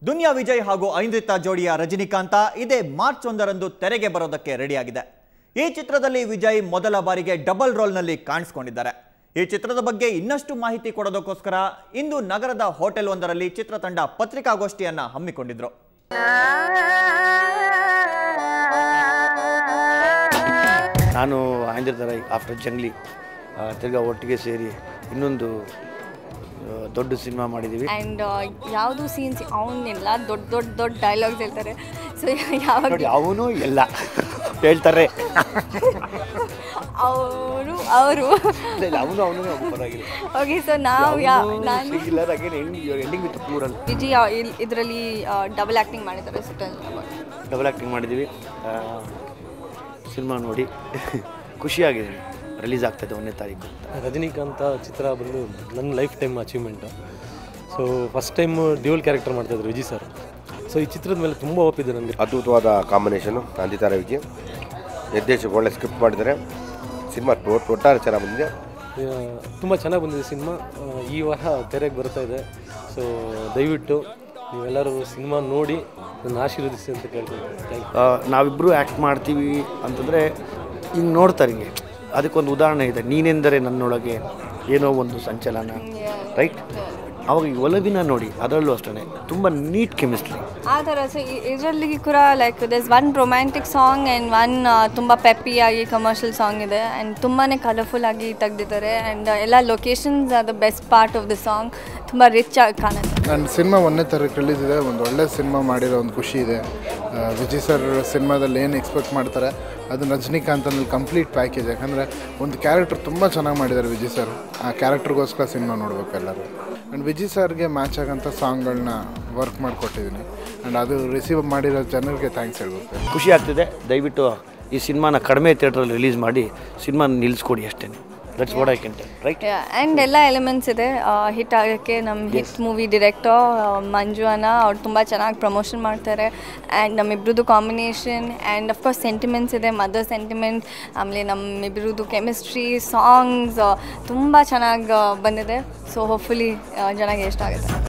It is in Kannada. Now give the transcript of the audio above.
ದುನಿಯಾ ವಿಜಯ್ ಹಾಗೂ ಐಂದ್ರಿತಾ ಜೋಡಿಯ ರಜನಿಕಾಂತ ಇದೇ ಮಾರ್ಚ್ 1ರಂದು ತೆರೆಗೆ ಬರೋದಕ್ಕೆ ರೆಡಿಯಾಗಿದೆ. ಈ ಚಿತ್ರದಲ್ಲಿ ವಿಜಯ್ ಮೊದಲ ಬಾರಿಗೆ ಡಬಲ್ ರೋಲ್ನಲ್ಲಿ ಕಾಣಿಸಿಕೊಂಡಿದ್ದಾರೆ. ಈ ಚಿತ್ರದ ಬಗ್ಗೆ ಇನ್ನಷ್ಟು ಮಾಹಿತಿ ಕೊಡೋದಕ್ಕೋಸ್ಕರ ಇಂದು ನಗರದ ಹೋಟೆಲ್ ಒಂದರಲ್ಲಿ ಚಿತ್ರತಂಡ ಪತ್ರಿಕಾಗೋಷ್ಠಿಯನ್ನ ಹಮ್ಮಿಕೊಂಡಿದ್ರು. ನಾನು ಐಂದ್ರಿತಾ ಆಫ್ಟರ್ ಜಂಗ್ಲಿ ತಿರ್ಗಾ ಒಟ್ಟಿಗೆ ಸೇರಿ ಇನ್ನೊಂದು ದೊಡ್ಡ ಸಿನಿಮಾ ಮಾಡಿದ್ದೀವಿ. ಆ್ಯಂಡ್ ಯಾವುದು ಸೀನ್ಸ್ ಅವನಿಲ್ಲ, ದೊಡ್ಡ ಡೈಲಾಗ್ಸ್ ಹೇಳ್ತಾರೆ. ಸೊ ಯಾವಾಗ ಅವನು ಎಲ್ಲ ಹೇಳ್ತಾರೆ, ಅವರು ಓಕೆ. ಸೊ ನಾವು ವಿಜಿ ಇದರಲ್ಲಿ ಡಬಲ್ ಆ್ಯಕ್ಟಿಂಗ್ ಮಾಡಿದ್ದಾರೆ. ಡಬಲ್ ಆ್ಯಕ್ಟಿಂಗ್ ಮಾಡಿದ್ದೀವಿ. ಸಿನಿಮಾ ನೋಡಿ ಖುಷಿಯಾಗಿದ್ದೀನಿ. ರಿಲೀಸ್ ಆಗ್ತಾಯಿದೆ 1ನೇ ತಾರೀಕು. ರಜನಿಕಾಂತ ಚಿತ್ರ ಬಂದು ನನ್ನ lifetime achievement. So first time dual character ಮಾಡ್ತಾಯಿದ್ರು ವಿಜಯ್ ಸರ್. ಸೊ ಈ ಚಿತ್ರದ ಮೇಲೆ ತುಂಬ ಒಪ್ಪಿದೆ ನನಗೆ. ಅದ್ಭುತವಾದ ಕಾಂಬಿನೇಷನು ಐಂದ್ರಿತಾ ವಿಜಯ್. ನಿರ್ದೇಶಕ ಒಳ್ಳೆ ಸ್ಕ್ರಿಪ್ಟ್ ಮಾಡಿದ್ದಾರೆ. ಸಿನಿಮಾ ಒಟ್ಟಾರೆ ಚೆನ್ನಾಗಿ ಬಂದಿದೆ, ತುಂಬ ಚೆನ್ನಾಗಿ ಬಂದಿದೆ ಸಿನಿಮಾ. ಈ ವಾರ ತೆರೆಗೆ ಬರ್ತಾ ಇದೆ. ಸೊ ದಯವಿಟ್ಟು ನೀವೆಲ್ಲರೂ ಸಿನಿಮಾ ನೋಡಿ ನನ್ನ ಆಶೀರ್ವದಿಸಿ ಅಂತ ಕೇಳ್ತೀನಿ. ನಾವಿಬ್ಬರು ಆ್ಯಕ್ಟ್ ಮಾಡ್ತೀವಿ ಅಂತಂದರೆ ಹಿಂಗೆ ನೋಡ್ತಾರೆ. ಹಿಂಗೆ ಅದಕ್ಕೊಂದು ಉದಾಹರಣೆ ಇದೆ. ನೀನೆಂದರೆ ನನ್ನೊಳಗೆ ಏನೋ ಒಂದು ಸಂಚಲನ, ರೈಟ್? ಅವಾಗ ಈ ಒಲವಿನ ನೋಡಿ, ಅದರಲ್ಲೂ ಅಷ್ಟೇ ತುಂಬ ನೀಟ್ ಕೆಮಿಸ್ಟ್ರಿ ಆ ಥರ. ಸೊ ಇದರಲ್ಲಿ ಕೂಡ like this one romantic song and one ತುಂಬ ಪೆಪ್ಪಿಯಾಗಿ ಕಮರ್ಷಿಯಲ್ ಸಾಂಗ್ ಇದೆ. ಆ್ಯಂಡ್ ತುಂಬಾ ಕಲರ್ಫುಲ್ ಆಗಿ ತೆಗೆದಿದ್ದಾರೆ. ಆ್ಯಂಡ್ ಎಲ್ಲ locations are the best part of the song. ತುಂಬ ರಿಚ್ ಆಗಿ ಕಾಣುತ್ತೆ. ನನ್ನ ಸಿನಿಮಾ 1ನೇ ತಾರೀಕು ರಿಲೀಸ್ ಇದೆ. ಒಂದು ಒಳ್ಳೆ ಸಿನಿಮಾ ಮಾಡಿರೋ ಒಂದು ಖುಷಿ ಇದೆ. ವಿಜಯ್ ಸರ್ ಸಿನಿಮಾದಲ್ಲಿ ಏನು ಎಕ್ಸ್ಪೆಕ್ಟ್ ಮಾಡ್ತಾರೆ ಅದು ರಜನಿಕಾಂತನಲ್ಲಿ ಕಂಪ್ಲೀಟ್ ಪ್ಯಾಕೇಜ್. ಯಾಕಂದರೆ ಒಂದು ಕ್ಯಾರೆಕ್ಟರ್ ತುಂಬ ಚೆನ್ನಾಗಿ ಮಾಡಿದ್ದಾರೆ ವಿಜಯ್ ಸರ್. ಆ ಕ್ಯಾರೆಕ್ಟರ್ಗೋಸ್ಕರ ಸಿನಿಮಾ ನೋಡಬೇಕು ಎಲ್ಲರೂ. ಆ್ಯಂಡ್ ವಿಜಯ್ ಸರ್ಗೆ ಮ್ಯಾಚ್ ಆಗೋಂಥ ಸಾಂಗ್ಗಳನ್ನ ವರ್ಕ್ ಮಾಡಿಕೊಟ್ಟಿದ್ದೀನಿ. ಆ್ಯಂಡ್ ಅದು ರಿಸೀವ್ ಮಾಡಿರೋ ಜನರಿಗೆ ಥ್ಯಾಂಕ್ಸ್ ಹೇಳ್ಬೇಕು. ಖುಷಿ ಆಗ್ತಿದೆ. ದಯವಿಟ್ಟು ಈ ಸಿನಿಮಾನ ಕಡಿಮೆ ಥಿಯೇಟ್ರಲ್ಲಿ ರಿಲೀಸ್ ಮಾಡಿ ಸಿನಿಮಾನ ನಿಲ್ಲಿಸ್ಕೊಡಿ ಅಷ್ಟೇ. That's what I can tell, right? And ಎಲ್ಲ ಎಲಿಮೆಂಟ್ಸ್ ಇದೆ ಹಿಟ್ ಆಗೋಕ್ಕೆ. ನಮ್ಮ ಹಿಟ್ ಮೂವಿ ಡಿರೆಕ್ಟರ್ ಮಂಜು ಅಣ್ಣ ಅವ್ರು ತುಂಬ ಚೆನ್ನಾಗಿ ಪ್ರಮೋಷನ್ ಮಾಡ್ತಾರೆ. ಆ್ಯಂಡ್ ನಮ್ಮಿಬ್ರದ್ದು ಕಾಂಬಿನೇಷನ್ ಆ್ಯಂಡ್ ಅಫ್ಕೋರ್ಸ್ ಸೆಂಟಿಮೆಂಟ್ಸ್ ಇದೆ, ಮದರ್ ಸೆಂಟಿಮೆಂಟ್. ಆಮೇಲೆ ನಮ್ಮಿಬ್ರದ್ದು ಕೆಮಿಸ್ಟ್ರಿ, ಸಾಂಗ್ಸ್ ತುಂಬ ಚೆನ್ನಾಗಿ ಬಂದಿದೆ. ಸೊ ಹೋಪ್ಫುಲಿ ಜನಕ್ಕೆ ಇಷ್ಟ ಆಗುತ್ತೆ.